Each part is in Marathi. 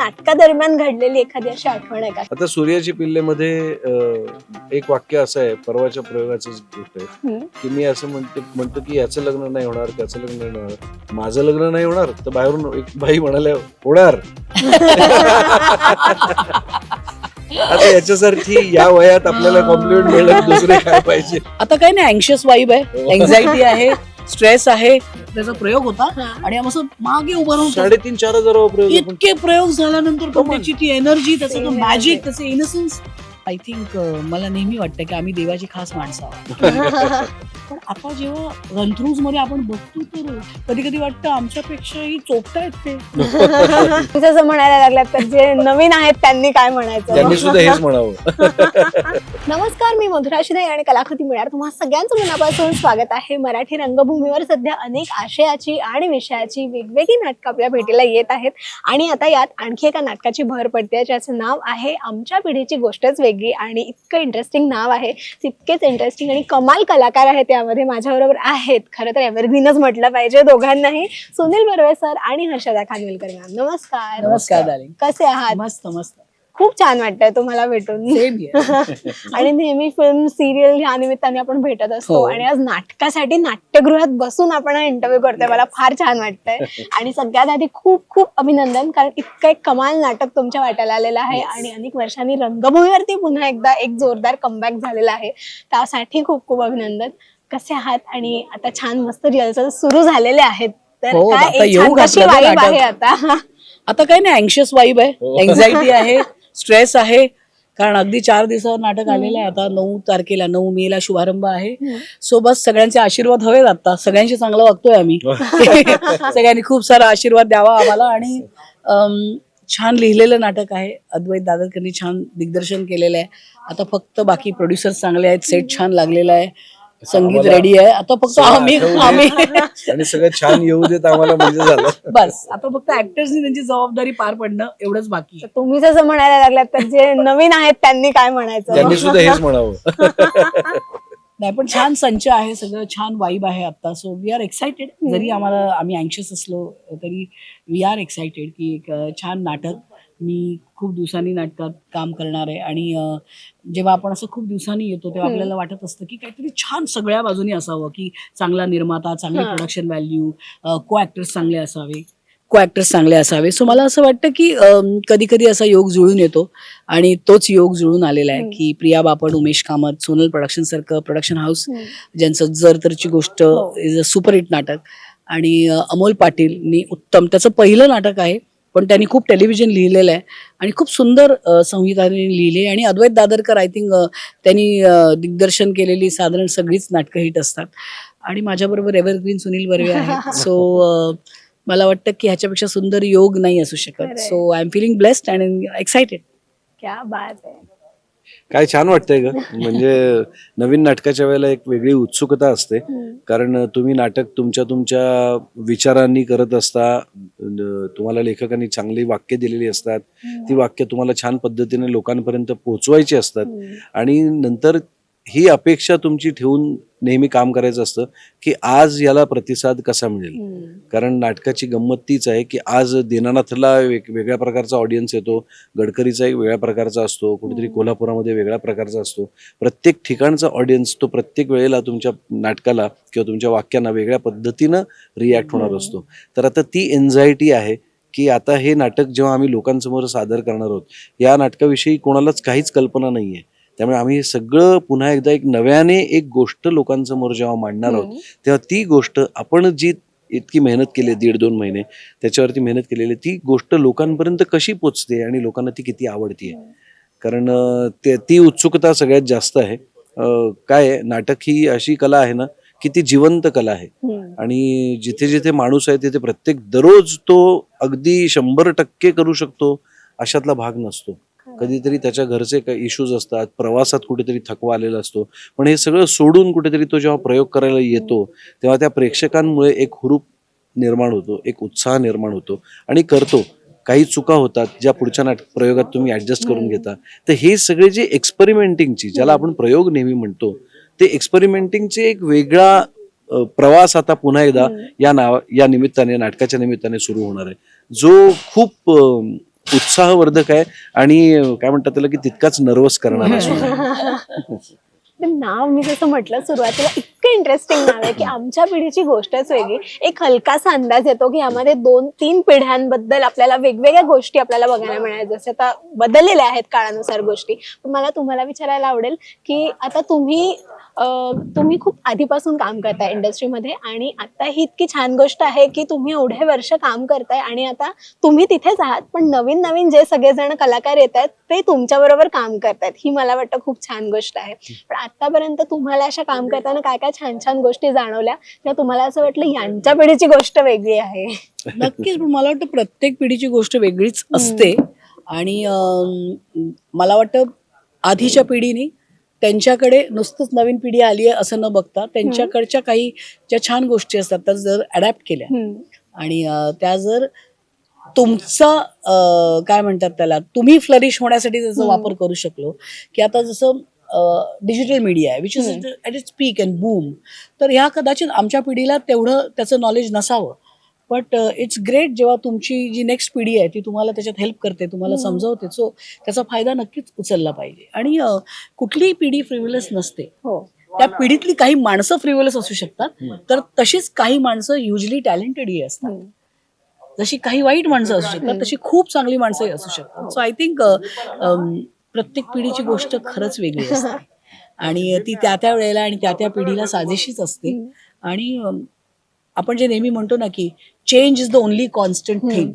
नाटकादरम्यान घडलेली एखादी अशी आठवण आहे का? आता सूर्याची पिल्लेमध्ये एक वाक्य असं आहे, परवाच्या प्रयोगाचं गोष्ट आहे की मी असं म्हणतो की याचं लग्न नाही होणार, त्याचं लग्न नाही होणार, माझं लग्न नाही होणार, तर बाहेरून एक बाई म्हणाल्या होणार. आता याच्यासारखी या वयात आपल्याला कॉम्प्लिमेंट मिळलं दुसरे काय पाहिजे. आता काही नाही, अँक्शियस वाईब आहे, एन्झायटी आहे, स्ट्रेस आहे. त्याचा प्रयोग होता आणि असं मागे उभं राहून 3,500-4,000 प्रयोग इतके प्रयोग झाल्यानंतर पण त्याची ती एनर्जी, त्याचं तो मॅजिक, त्याचं इनोसन्स. आय थिंक मला नेहमी वाटतं की आम्ही देवाची खास माणसं आहोत. पण आता जेव्हा रनथ्रूज मध्ये आपण बघतो तर कधी कधी वाटतं आमच्यापेक्षाही चोपतायत ते. तुम्ही जसं म्हणायला लागलात तर जे नवीन आहेत त्यांनी काय म्हणायचं? त्यांनी सुद्धा हेच म्हणावं. नमस्कार, मी मधुरा शिंदे आणि कलाकृती मिळणार तुम्हा सगळ्यांचं मनापासून स्वागत आहे. मराठी रंगभूमीवर सध्या अनेक आशयाची आणि विषयाची वेगवेगळी नाटकं आपल्या भेटीला येत आहेत आणि आता यात आणखी एका नाटकाची भर पडते ज्याचं नाव आहे आमच्या पिढीची गोष्टच वेगळी. आणि इतकं इंटरेस्टिंग नाव आहे, तितकेच इंटरेस्टिंग आणि कमाल कलाकार आहेत त्यामध्ये. माझ्याबरोबर आहेत, खरं तर एव्हरग्रीनच म्हटलं पाहिजे दोघांनाही, सुनील बर्वे सर आणि हर्षदा खानविलकर मॅम. नमस्कार. नमस्कार डार्लिंग. कसे आहात? मस्त मस्त. खूप छान वाटतंय तुम्हाला भेटून. आणि नेहमी फिल्म सिरियल ह्या निमित्ताने आपण भेटत असतो आणि आज नाटकासाठी नाट्यगृहात बसून आपण इंटरव्ह्यू करतोय. मला फार छान वाटतंय आणि सगळ्यात आधी खूप खूप अभिनंदन, कारण इतकं एक कमाल नाटक तुमच्या वाट्याला आलेलं आहे आणि अनेक वर्षांनी रंगभूमीवरती पुन्हा एकदा एक जोरदार कमबॅक झालेला आहे, त्यासाठी खूप खूप अभिनंदन. कसे आहात? आणि आता छान मस्त रिहर्सल सुरू झालेले आहेत, तर काय एक छान कशी वाईब आहे आता? आता काही नाही, अँक्शियस वाईब आहे, एन्झायटी आहे, स्ट्रेस आहे. कारण अगदी 4 दिवसावर नाटक आलेलं आहे. आता 9 तारखेला 9 मे ला शुभारंभ आहे. सो बस सगळ्यांचे आशीर्वाद हवेत. आता सगळ्यांशी चांगलं वागतोय आम्ही. सगळ्यांनी खूप सारा आशीर्वाद द्यावा आम्हाला. आणि छान लिहिलेलं नाटक आहे. अद्वैत दादरकरनी छान दिग्दर्शन केलेलं आहे. आता फक्त बाकी प्रोड्युसर्स चांगले आहेत, सेट छान लागलेला आहे, संगीत रेडी आहे. आता फक्त आम्ही आणि सगळं छान येऊ देत आम्हाला म्हणजे झालं. बस आता फक्त ऍक्टर्सनी त्यांची जबाबदारी पार पडणं एवढंच बाकी आहे. तुम्ही जसं म्हणायला लागलात तर जे नवीन आहेत त्यांनी काय म्हणायचं? त्यांनी सुद्धा हेच म्हणावं. नाही पण छान संच आहे, सगळं छान वाईब आहे आता. So we are excited. जरी आम्ही अँक्शियस असलो तरी वी आर एक्सायटेड की एक छान नाटक. मी खूप दिवसांनी नाटकात काम करणार आहे आणि जेव्हा आपण असं खूप दिवसांनी येतो तेव्हा आपल्याला वाटत असतं की काहीतरी छान सगळ्या बाजूनी असावं, की चांगला निर्माता, चांगली प्रोडक्शन व्हॅल्यू, को ऍक्टर्स चांगले असावे. सो मला असं वाटतं की कधी कधी असा योग जुळून येतो आणि तोच योग जुळून आलेला आहे की प्रिया बापट, उमेश कामत, सोनल प्रोडक्शन सारखं प्रोडक्शन हाऊस ज्यांचं जर तरची गोष्ट इज अ सुपरहिट नाटक, आणि अमोल पाटीलनी उत्तम, त्याचं पहिलं नाटक आहे पण त्यांनी खूप टेलिव्हिजन लिहिलेलं आहे आणि खूप सुंदर संहिताने लिहिले. आणि अद्वैत दादरकर, आय थिंक त्यांनी दिग्दर्शन केलेली साधारण सगळीच नाटकं हिट असतात. आणि माझ्याबरोबर एव्हरग्रीन सुनील बर्वे आहे. सो मला वाटतं की ह्याच्यापेक्षा सुंदर योग नाही असू शकत. So I am feeling blessed and excited. क्या बात आहे. काय छान वाटतंय ग. म्हणजे नवीन नाटकाच्या वेळेला एक वेगळी उत्सुकता असते, कारण तुम्ही नाटक तुमच्या विचारांनी करत असता. तुम्हाला लेखकांनी चांगली वाक्य दिलेली असतात, ती वाक्य तुम्हाला छान पद्धतीने लोकांपर्यंत पोहोचवायची असतात आणि नंतर ही अपेक्षा तुमची ठेवून नेहमी काम करायचं असतं की आज याला प्रतिसाद कसा मिळेल. कारण नाटकाची गंमत तीच आहे की आज दीनानाथला वेगळ्या प्रकारचा ऑडियन्स येतो, गडकरीचा एक वेगळ्या प्रकारचा असतो, कुठेतरी कोल्हापुरामध्ये वेगळ्या प्रकारचा असतो. प्रत्येक ठिकाणचा ऑडियन्स तो प्रत्येक वेळेला तुमच्या नाटकाला किंवा तुमच्या वाक्यांना वेगळ्या पद्धतीनं रिॲक्ट होणार असतो. तर आता ती एन्झायटी आहे की आता हे नाटक जेव्हा आम्ही लोकांसमोर सादर करणार आहोत, या नाटकाविषयी कोणालाच काहीच कल्पना नाहीये. त्यामुळे आम्ही हे सगळं पुन्हा एकदा एक नव्याने एक गोष्ट लोकांसमोर जेव्हा मांडणार आहोत, तेव्हा ती गोष्ट आपण जी इतकी मेहनत केली, 1.5-2 महिने त्याच्यावरती मेहनत केलेली, ती गोष्ट लोकांपर्यंत कशी पोचते आणि लोकांना ती किती आवडतीये. कारण ती उत्सुकता सगळ्यात जास्त आहे. काय नाटक ही अशी कला आहे ना की ती जिवंत कला आहे आणि जिथे जिथे माणूस आहे तिथे प्रत्येक दररोज तो अगदी 100% करू शकतो अशातला भाग नसतो. कधीतरी त्याच्या घरचे काही इश्यूज असतात, प्रवासात कुठेतरी थकवा आलेला असतो, पण हे सगळं सोडून कुठेतरी तो जेव्हा प्रयोग करायला येतो तेव्हा त्या प्रेक्षकांमुळे एक हुरूप निर्माण होतो, एक उत्साह निर्माण होतो आणि करतो. काही चुका होतात ज्या पुढच्या प्रयोगात तुम्ही ऍडजस्ट करून घेता. तर हे सगळे जे एक्सपेरिमेंटिंगची, ज्याला आपण प्रयोग नेहमी म्हणतो, ते एक्सपेरिमेंटिंगचे एक वेगळा प्रवास आता पुन्हा एकदा या निमित्ताने, नाटकाच्या निमित्ताने सुरू होणार आहे, जो खूप उत्साहवर्धक आहे आणि काय म्हणतात त्याला की तितकाच नर्वस करणारा सुद्धा. ते नाव मी जसं म्हटलं सुरुवातीला इतकं इंटरेस्टिंग नाव आहे की आमच्या पिढीची गोष्टच वेगळी. एक हलकासा अंदाज येतो की यामध्ये 2-3 पिढ्यांबद्दल आपल्याला वेगवेगळ्या गोष्टी आपल्याला बघायला मिळाल्या, जसे आता बदललेल्या आहेत काळानुसार गोष्टी. पण मला तुम्हाला विचारायला आवडेल की आता तुम्ही खूप आधीपासून काम करताय इंडस्ट्रीमध्ये आणि आता ही इतकी छान गोष्ट आहे की तुम्ही एवढे वर्ष काम करताय आणि आता तुम्ही तिथेच आहात, पण नवीन नवीन जे सगळेजण कलाकार येत आहेत ते तुमच्या बरोबर काम करतायत. ही मला वाटतं खूप छान गोष्ट आहे. पण आतापर्यंत तुम्हाला अशा काम करताना काय काय छान छान गोष्टी जाणवल्या किंवा तुम्हाला असं वाटलं यांच्या पिढीची गोष्ट वेगळी आहे? नक्कीच, पण मला वाटतं प्रत्येक पिढीची गोष्ट वेगळीच असते. आणि मला वाटतं आधीच्या पिढीने त्यांच्याकडे नुसतंच नवीन पिढी आली आहे असं न बघता त्यांच्याकडच्या काही ज्या छान गोष्टी असतात त्या जर अडॅप्ट केल्या आणि त्या जर तुमचा काय म्हणतात त्याला तुम्ही फ्लरिश होण्यासाठी त्याचा वापर करू शकलो, की आता जसं डिजिटल मीडिया आहे which is at its peak and boom, तर ह्या कदाचित आमच्या पिढीला तेवढं त्याचं नॉलेज नसावं. बट इट्स ग्रेट जेव्हा तुमची जी नेक्स्ट पिढी आहे ती तुम्हाला त्याच्यात हेल्प करते, तुम्हाला समजवते, सो त्याचा फायदा नक्कीच उचलला पाहिजे. आणि कुठलीही पिढी फ्रिव्हिलस नसते. त्या पिढीतली काही माणसं फ्रिव्हिलस असू शकतात, तर तशीच काही माणसं युजली टॅलेंटेडही असतात. जशी काही वाईट माणसं असू शकतात तशी खूप चांगली माणसंही असू शकतात. सो आय थिंक प्रत्येक पिढीची गोष्ट खरंच वेगळी असते आणि ती त्या त्या वेळेला आणि त्या त्या पिढीला साजेशीच असते. आणि आपण जे नेहमी म्हणतो ना की change is the only constant thing.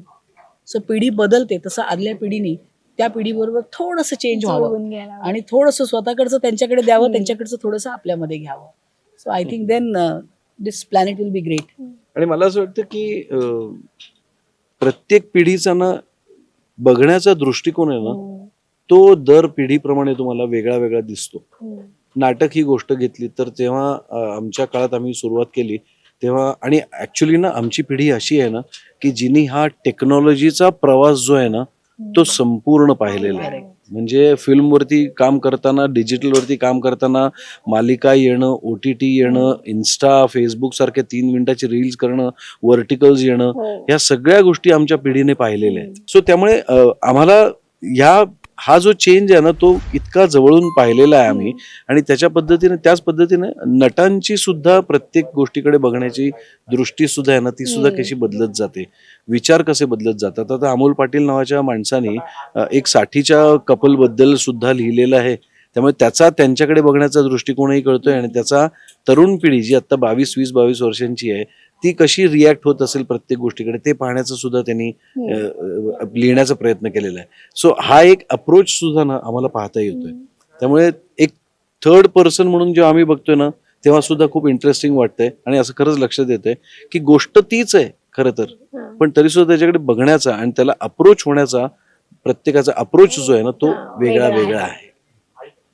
So पिढी बदलते तसं आदल्या पिढीने त्या पिढीबरोबर थोडंसं चेंज व्हावं आणि थोडंसं स्वतःकडचं त्यांच्याकडे द्यावं, त्यांच्याकडचं थोडंसं आपल्यामध्ये घ्यावं. So I think then this planet will be great. आणि मला असं वाटतं की प्रत्येक पिढीचा ना बघण्याचा दृष्टिकोन आहे ना तो दर पिढीप्रमाणे तुम्हाला वेगळा वेगळा दिसतो. नाटक ही गोष्ट घेतली तर तेव्हा आमच्या काळात आम्ही सुरुवात केली तेव्हा, आणि ऍक्च्युली ना आमची पिढी अशी आहे ना की जिनी हा टेक्नॉलॉजीचा प्रवास जो आहे ना तो संपूर्ण पाहिलेला आहे. म्हणजे फिल्मवरती काम करताना, डिजिटलवरती काम करताना मालिका येणं, OTT येणं, इन्स्टा, फेसबुक सारखे 3 मिनिटाची रील्स करणं, व्हर्टिकल्स येणं, या सगळ्या गोष्टी आमच्या पिढीने पाहिलेल्या आहेत. सो त्यामुळे आम्हाला हा जो चेंज आहे ना तो इतका जवळून पाहिलेला आहे आम्ही. आणि त्याच पद्धतीने नटांची सुद्धा प्रत्येक गोष्टीकडे बघण्याची दृष्टी सुद्धा आहे ना ती सुद्धा कशी बदलत जाते, विचार कसे बदलत जातात. आता अमोल पाटील नावाच्या माणसाने एक 60च्या कपल बद्दल सुद्धा लिहिलेलं आहे. त्यामुळे त्याचा त्यांच्याकडे बघण्याचा दृष्टिकोनही कळतोय आणि त्याचा तरुण पिढी जी आता 22 वर्षांची आहे ती कशी रिॲक्ट होत असेल प्रत्येक गोष्टीकडे ते पाहण्याचा सुद्धा त्यांनी लिहिण्याचा प्रयत्न केलेला आहे. सो हा एक अप्रोच सुद्धा ना आम्हाला पाहता येतोय. त्यामुळे एक थर्ड पर्सन म्हणून जेव्हा आम्ही बघतोय ना तेव्हा सुद्धा खूप इंटरेस्टिंग वाटतंय आणि असं खरंच लक्षात येतंय की गोष्ट तीच आहे खरं तर, पण तरी सुद्धा त्याच्याकडे बघण्याचा आणि त्याला अप्रोच होण्याचा प्रत्येकाचा अप्रोच जो आहे ना तो वेगळा आहे.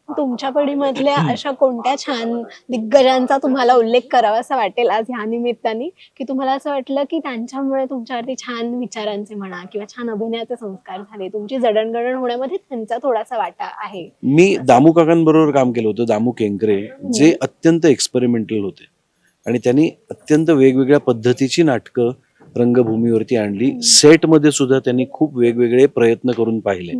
तुमच्या पिढीमधल्या अशा कोणत्या छान दिग्गजांचा तुम्हाला उल्लेख करावा असं वाटेल आज ह्या निमित्ताने, की तुम्हाला असं वाटलं की त्यांच्यामुळे तुमच्यावरती छान विचारांचे म्हणा किंवा छान अभिनयाचे संस्कार झाले, तुमची जडणघडण होण्यामध्ये त्यांचा थोडासा वाटा आहे? मी दामू काकांबरोबर काम केलं होतं, दामू केंकरे, जे अत्यंत एक्सपेरिमेंटल होते आणि त्यांनी अत्यंत वेगवेगळ्या पद्धतीची नाटकं रंगभूमीवरती आणली. सेटमध्ये सुद्धा त्यांनी खूप वेगवेगळे प्रयत्न करून पाहिले.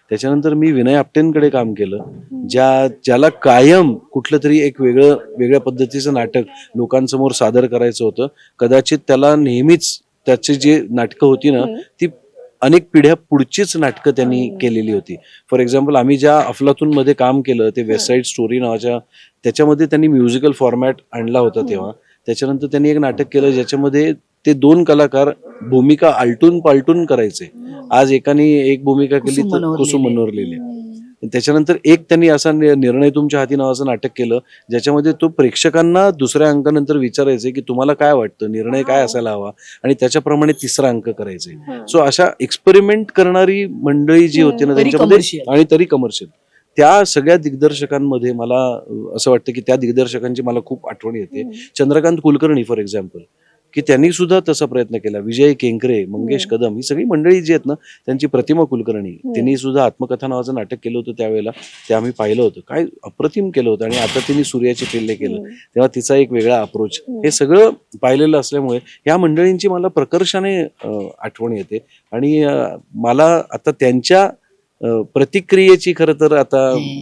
त्याच्यानंतर मी विनय आपटेंकडे काम केलं, ज्याला कायम कुठलं तरी एक वेगळ्या पद्धतीचं नाटक लोकांसमोर सादर करायचं होतं. कदाचित त्याला नेहमीच त्याची जी नाटकं होती ना ती अनेक पिढ्या पुढचीच नाटकं त्यांनी केलेली होती. फॉर एक्झाम्पल आम्ही ज्या अफलातून मध्ये काम केलं ते वेस्ट साईड स्टोरी नावाच्या, त्याच्यामध्ये त्यांनी म्युझिकल फॉर्मॅट आणला होता तेव्हा. त्याच्यानंतर त्यांनी एक नाटक केलं ज्याच्यामध्ये ते 2 कलाकार भूमिका आलटून पालटून करायचे. आज एकाने एक भूमिका केली तर कुसुम मनोहर लिहिले. त्याच्यानंतर एक त्यांनी असा निर्णय तुमच्या हाती नावाचं नाटक केलं ज्याच्यामध्ये तो प्रेक्षकांना दुसऱ्या अंकानंतर विचारायचे की तुम्हाला काय वाटतं, निर्णय काय असायला हवा, आणि त्याच्याप्रमाणे 3रा अंक करायचे. सो अशा एक्सपेरिमेंट करणारी मंडळी जी होती ना त्यांच्यामध्ये, आणि तरी कमर्शियल, त्या सगळ्या दिग्दर्शकांमध्ये मला असं वाटतं की त्या दिग्दर्शकांची मला खूप आठवण येते. चंद्रकांत कुलकर्णी फॉर एक्झाम्पल, की त्यांनी सुद्धा तसा प्रयत्न केला. विजय केंकरे, मंगेश कदम ही सगळी मंडळी जी आहेत ना, त्यांची प्रतिमा कुलकर्णी, त्यांनी सुद्धा आत्मकथा नावाचं नाटक केलं होतं त्यावेळेला. ते आम्ही पाहिलं होतं, काय अप्रतिम केलं होतं. आणि आता तिने सूर्याचे पिल्ले केलं, तेव्हा तिचा एक वेगळा अप्रोच, हे सगळं पाहिलेलं असल्यामुळे या मंडळींची मला प्रकर्षाने आठवण येते. आणि मला आता त्यांच्या प्रतिक्रियेची खरं तर आता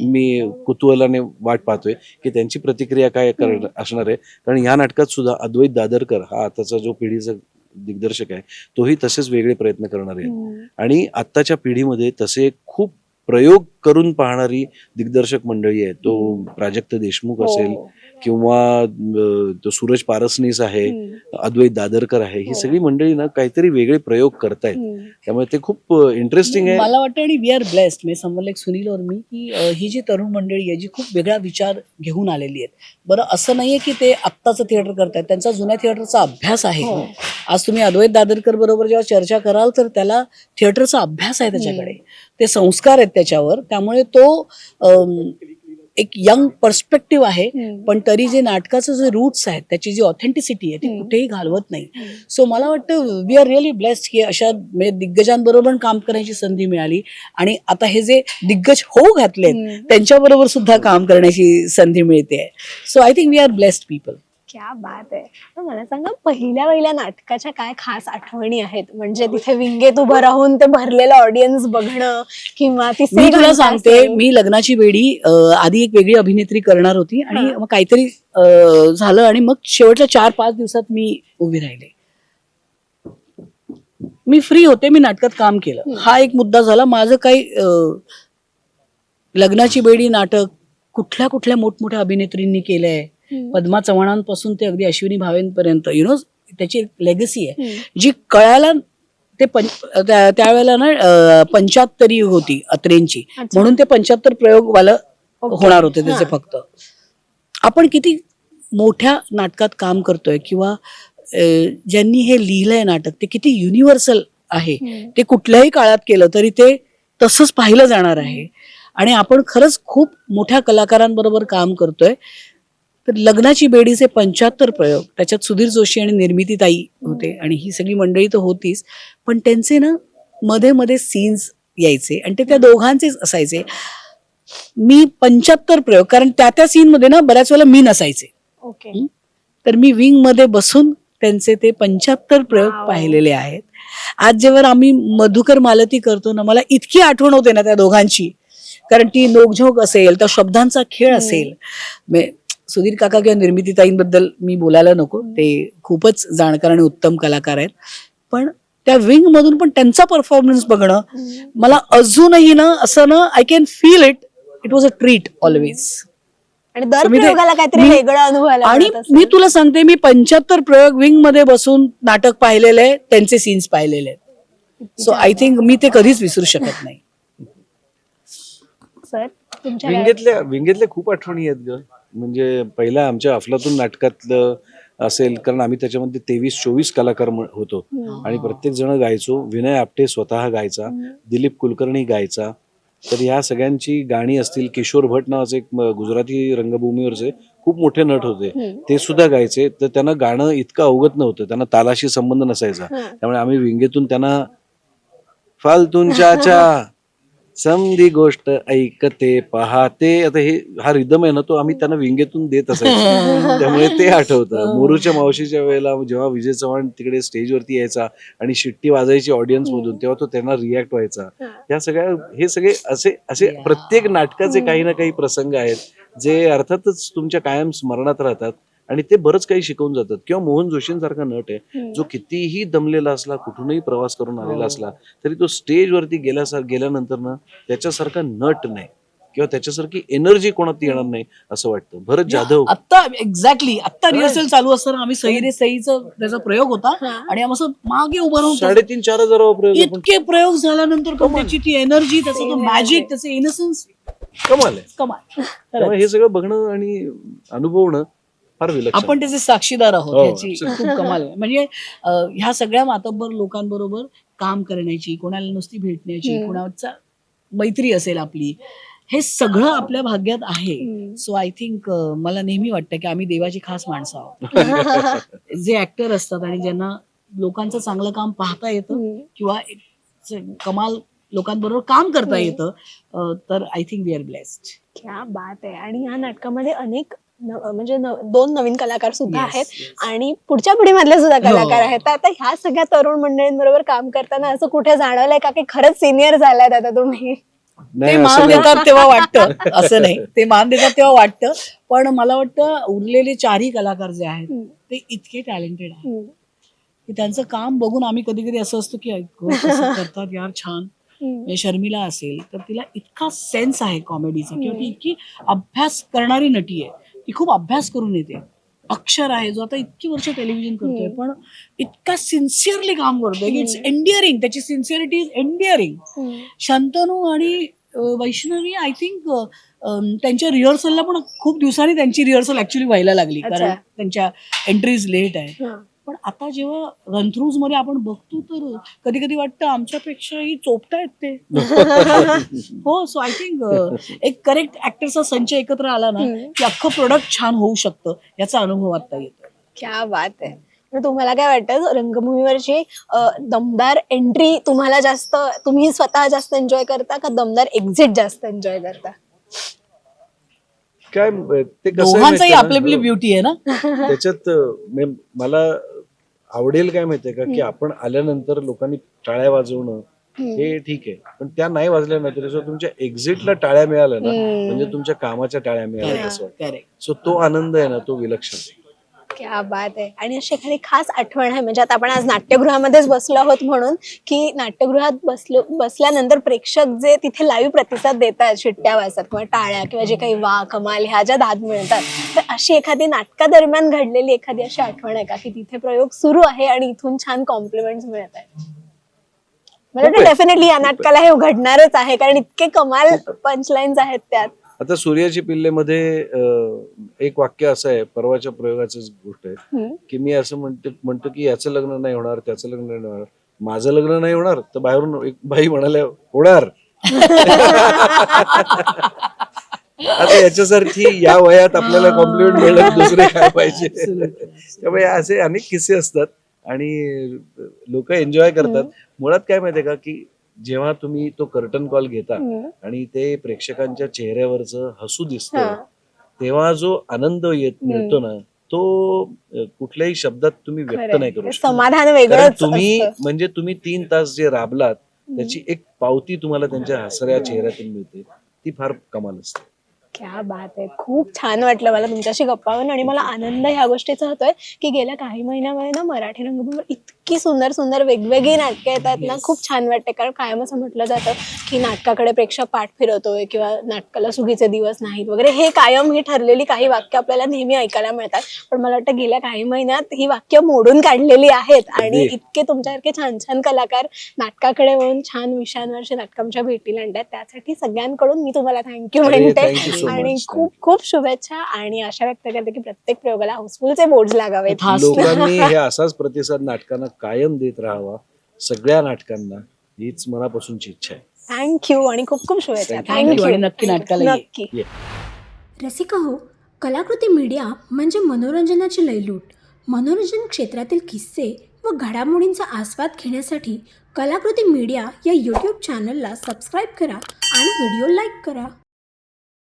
मी कुतूहलाने वाट पाहतोय की त्यांची प्रतिक्रिया काय असणार आहे. कारण या नाटकात सुद्धा अद्वैत दादरकर हा आताचा जो पिढीचा दिग्दर्शक आहे, तोही तसेच वेगळे प्रयत्न करणार आहे. आणि आत्ताच्या पिढीमध्ये तसे खूप प्रयोग करून पाहणारी दिग्दर्शक मंडळी आहे. तो प्राजक्त देशमुख असेल किंवा तो सूरज पारसनीस आहे, अद्वैत दादरकर आहे, ही सगळी मंडळी ना काहीतरी वेगळे प्रयोग करतायत. त्यामुळे ते खूप इंटरेस्टिंग आहे. मला वाटतं आणि वी आर ब्लेस्ड, मी समजलं एक सुनील और मी, की ही जी तरुण मंडळी आहे जी खूप वेगळा विचार घेऊन आलेली आहेत. बरं, असं नाहीये की ते आत्ताचं थिएटर करतायत, त्यांचा जुन्या थिएटरचा अभ्यास आहे. आज तुम्ही अद्वैत दादरकर बरोबर जेव्हा चर्चा कराल तर त्याला थिएटरचा अभ्यास आहे त्याच्याकडे, ते संस्कार आहेत त्याच्यावर. त्यामुळे तो एक यंग पर्स्पेक्टिव्ह आहे, पण तरी जे नाटकाचं जे रूट्स आहेत त्याची जी ऑथेंटिसिटी आहे ती कुठेही घालवत नाही. सो मला वाटतं वी आर रिअली ब्लेस्ड की अशा म्हणजे दिग्गजांबरोबर काम करण्याची संधी मिळाली. आणि आता हे जे दिग्गज होऊ घातलेत त्यांच्याबरोबर सुद्धा काम करण्याची संधी मिळते. So I think we are blessed people. क्या बात आहे. तर मला सांगा, पहिल्या नाटकाच्या काय खास आठवणी आहेत? म्हणजे तिथे विंगेत उभं राहून ते भरलेलं ऑडियन्स बघणं, किंवा मी तुला सांगते, मी लग्नाची बेडी आधी एक वेगळी अभिनेत्री करणार होती आणि मग काहीतरी झालं आणि मग शेवटच्या 4-5 दिवसात मी उभी राहिले. मी फ्री होते, मी नाटकात काम केलं, हा एक मुद्दा झाला. माझं काही लग्नाची बेडी नाटक कुठल्या कुठल्या मोठमोठ्या अभिनेत्रींनी केलंय, पद्मा चव्हाणांपासून ते अगदी अश्विनी भावेंपर्यंत. त्याची एक लेगसी आहे जी कळायला ते त्यावेळेला ना 75 होती अत्रेंची, म्हणून ते 75 प्रयोगवालं होणार होते त्याचे. फक्त आपण किती मोठ्या नाटकात काम करतोय किंवा ज्यांनी हे लिहिलंय नाटक ते किती युनिव्हर्सल आहे. ते कुठल्याही काळात केलं तरी ते तसंच पाहिलं जाणार आहे. आणि आपण खरंच खूप मोठ्या कलाकारांबरोबर काम करतोय. तर लग्नाची बेडीचे 75 प्रयोग, त्याच्यात सुधीर जोशी आणि निर्मितीताई होते आणि ही सगळी मंडळी तर होतीच, पण त्यांचे ना मध्ये मध्ये सीन्स यायचे आणि ते त्या दोघांचेच असायचे. मी 75 प्रयोग, कारण त्या सीन मध्ये ना बऱ्याच वेळेला मी नसायचे. तर मी विंग मध्ये बसून त्यांचे ते 75 प्रयोग पाहिलेले आहेत. आज जेव्हा आम्ही मधुकर मालती करतो ना, मला इतकी आठवण होते ना त्या दोघांची, कारण ती नोकझोक असेल, त्या शब्दांचा खेळ असेल. सुधीर काका किंवा निर्मितीताईंबद्दल मी बोलायला नको, ते खूपच जाणकार आणि उत्तम कलाकार आहेत. पण त्या विंग मधून पण त्यांचा परफॉर्मन्स बघणं मला अजूनही ना असं ना, I can feel it. It was a treat always. आणि दर प्रयोगाला काहीतरी वेगळं अनुभव आला. आणि मी तुला सांगते, मी 75 प्रयोग विंग मध्ये बसून नाटक पाहिलेले आहे, त्यांचे सीन्स पाहिलेले आहेत. सो आय थिंक मी ते कधीच विसरू शकत नाही. सर, विंगेतल्या खूप आठवणी आहेत ग. म्हणजे पहिल्या आमच्या अफलातून नाटकातलं असेल, कारण आम्ही त्याच्यामध्ये 23-24 कलाकार होतो आणि प्रत्येक जण गायचो. विनय आपटे स्वतः गायचा, दिलीप कुलकर्णी गायचा. तर ह्या सगळ्यांची गाणी असतील, किशोर भट नावाचे एक गुजराती रंगभूमीवरचे खूप मोठे नट होते, ते सुद्धा गायचे. तर त्यांना गाणं इतकं अवगत नव्हतं, त्यांना तालाशी संबंध नसायचा. त्यामुळे आम्ही विंगेतून त्यांना फालतून चाचा समधी गोष्ट ऐकते पाहते, आता हा रिदम आहे ना, तो आम्ही त्यांना विंगेतून देत असायचो. त्यामुळे ते आठवतं. मोरूच्या मावशीच्या वेळेला जेव्हा विजय चव्हाण तिकडे स्टेजवरती यायचा आणि शिट्टी वाजायची ऑडियन्स मधून, तेव्हा तो त्यांना रिॲक्ट व्हायचा. या हे सगळे असे प्रत्येक नाटकाचे काही ना काही प्रसंग आहेत जे अर्थातच तुमच्या कायम स्मरणात राहतात आणि ते बरंच काही शिकवून जातात. किंवा मोहन जोशींसारखा नट आहे, जो कितीही दमलेला असला, कुठूनही प्रवास करून आलेला असला, तरी तो स्टेजवरती गेल्यानंतर ना त्याच्यासारखा नट नाही किंवा त्याच्यासारखी एनर्जी कोणात येणार नाही असं वाटतं. भरत जाधव आता एक्झॅक्टली आता रिहर्सल चालू असताना आम्ही सई रे सईचा त्याचा प्रयोग होता आणि आम्ही असं मागे उभं राहून 3,500-4,000 प्रयोग, इतके प्रयोग झाल्यानंतर पण त्याची ती एनर्जी, त्याचं तो मॅजिक, त्याचं इनोसन्स कमाल आहे. कमाल. त्यामुळे हे सगळं बघणं आणि अनुभवणं फार विलक्षण. आपण त्याचे साक्षीदार आहोत याची खूप कमाल आहे. म्हणजे ह्या सगळ्या मातब्बर लोकांबरोबर काम करण्याची, कोणाला नुसती भेटण्याची, कोणाचा मैत्री असेल आपली, हे सगळं आपल्या भाग्यात आहे. सो आय थिंक मला नेहमी वाटतं की आम्ही देवाची खास माणसं आहोत. जे ऍक्टर असतात आणि ज्यांना लोकांचं चांगलं काम पाहता येतं किंवा कमाल लोकांबरोबर काम करता येतं, तर I think we are blessed. क्या बात आहे. आणि या नाटकामध्ये अनेक म्हणजे 2 नवीन कलाकार सुद्धा Yes, आहेत yes. आणि पुढच्या पिढीमधले सुद्धा कलाकार हो. आहेत. तर आता ह्या सगळ्या तरुण मंडळींबरोबर काम करताना असं कुठे जाणवलंय का की खरंच सिनियर झालायत आता तुम्ही? ते नाही असं मान नाही. देतात तेव्हा वाटतं, असं नाही, ते मान देतात तेव्हा वाटतं. पण मला वाटतं उरलेले 4ही कलाकार जे आहेत ते इतके टॅलेंटेड आहेत की त्यांचं काम बघून आम्ही कधी कधी असं असतं की "अय्यो, कसं करतात यार छान." म्हणजे शर्मिला असेल तर तिला इतका सेन्स आहे कॉमेडीचा, किंवा ती इतकी अभ्यास करणारी नटी आहे, ती खूप अभ्यास करून येते. अक्षर आहे जो आता इतकी वर्ष टेलिव्हिजन करतोय पण इतका सिन्सिअरली काम करतोय की इट्स एंडिअरिंग, त्याची सिन्सिअरिटी इज एंडिअरिंग. शंतनू आणि वैष्णवी आय थिंक त्यांच्या रिहर्सलला पण खूप दिवसांनी त्यांची रिहर्सल ऍक्च्युली व्हायला लागली, कारण अच्छा. त्यांच्या एंट्रीज लेट आहे. पण आता जेव्हा रनथ्रूज मध्ये आपण बघतो तर कधी कधी वाटतं आमच्यापेक्षाही चोपतायत ते. हो, सो आय थिंक एक करेक्ट ऍक्टरचा संच एकत्र आला ना की अख्खं प्रोडक्ट छान होऊ शकतं, याचा अनुभव आता येतो. क्या बात आहे. तर तुम्हाला काय वाटतं रंगभूमीवरची दमदार एंट्री तुम्हाला जास्त, तुम्ही स्वतः जास्त एन्जॉय करता का दमदार एक्झिट जास्त एन्जॉय करता? काय ते कसं आहे दोघांचंही माहितीये आपली आपली ना, ब्युटी आहे ना. त्याच्यात मला आवडेल काय माहितीये का की आपण आल्यानंतर लोकांनी टाळ्या वाजवणं हे ठीक आहे, पण त्या नाही वाजल्या ना तरी सुद्धा तुमच्या एक्झिटला टाळ्या मिळाल्या ना म्हणजे तुमच्या कामाच्या टाळ्या मिळाल्या असं वाटतं. करेक्ट. सो तो आनंद आहे ना तो विलक्षण आहे. क्या बात आहे. आणि अशी एखादी खास आठवण आहे, म्हणजे आता आपण आज नाट्यगृहामध्येच बसलो आहोत म्हणून, की नाट्यगृहात बसल्यानंतर प्रेक्षक जे तिथे लाईव्ह प्रतिसाद देतात, शिट्ट्या वाजतात किंवा टाळ्या किंवा जे काही वा कमाल ह्या ज्या दाद मिळतात, तर अशी एखादी नाटकादरम्यान घडलेली एखादी अशी आठवण आहे का की तिथे प्रयोग सुरू आहे आणि इथून छान कॉम्प्लिमेंट्स मिळत आहेत? मला वाटतं डेफिनेटली या नाटकाला हे घडणारच आहे, कारण इतके कमाल पंचलाईन्स आहेत त्यात. आता सूर्याची पिल्लेमध्ये एक वाक्य असं आहे, परवाच्या प्रयोगाचीच गोष्ट आहे की मी असं म्हणतो की याचं लग्न नाही होणार, त्याचं लग्न नाही होणार, माझं लग्न नाही होणार, तर बाहेरून एक बाई म्हणाल्या होणार. आता याच्यासारखी या वयात आपल्याला कॉम्प्लिमेंट मिळलं की दुसरे काय पाहिजे. त्यामुळे असे अनेक किस्से असतात आणि लोक एन्जॉय करतात. मुळात काय माहितीये का की जेव्हा तुम्ही तो कर्टन कॉल घेता आणि ते प्रेक्षकांच्या चेहऱ्यावरचं हसू दिसतं, तेव्हा जो आनंद मिळतो ना तो कुठल्याही शब्दात तुम्ही व्यक्त नाही करू शकत. समाधान कारण वेगळंच तुम्ही असतं. म्हणजे तुम्ही 3 तास जे राबलात त्याची एक पावती तुम्हाला त्यांच्या हसऱ्या चेहऱ्यातून मिळते, ती फार कमाल असते. क्या बात आहे. खूप छान वाटलं मला तुमच्याशी गप्पा मारून. आणि मला आनंद ह्या गोष्टीचा होतोय की गेल्या काही महिन्यामध्ये ना मराठी रंगभूमीवर इतकी सुंदर सुंदर वेगवेगळी नाटकं येतात ना, खूप छान वाटते. कारण कायम असं म्हटलं जातं की नाटकाकडे प्रेक्षक पाठ फिरवतोय किंवा नाटकाला सुगीचे दिवस नाहीत वगैरे, हे कायम ही ठरलेली काही वाक्य आपल्याला नेहमी ऐकायला मिळतात. पण मला वाटतं गेल्या काही महिन्यात ही वाक्य मोडून काढलेली आहेत आणि इतके तुमच्यासारखे छान छान कलाकार नाटकाकडे वळून छान विषयांवरची नाटकं आमच्या भेटीला आणतात. त्यासाठी सगळ्यांकडून मी तुम्हाला थँक्यू अरे, म्हणते. thank you so आणि much. खूप खूप शुभेच्छा आणि आशा व्यक्त करते की प्रत्येक प्रयोगाला हाऊसफुलचे बोर्ड लागावेत. लोकांनी हे असाच प्रतिसाद नाटकांना कायम देत राहावा, सगळ्या नाटकांना, हीच मनापासूनची इच्छा आहे. थँक्यू आणि खूप खूप शुभेच्छा. थँक्यू आणि नक्की नाटकाला ये. नक्की. रसिका हो, कलाकृती मीडिया म्हणजे मनोरंजनाची लयलूट. मनोरंजन क्षेत्रातील किस्से व घडामोडींचा आस्वाद घेण्यासाठी कलाकृती मीडिया या यूट्यूब चॅनलला सबस्क्राईब करा आणि व्हिडिओ लाईक करा.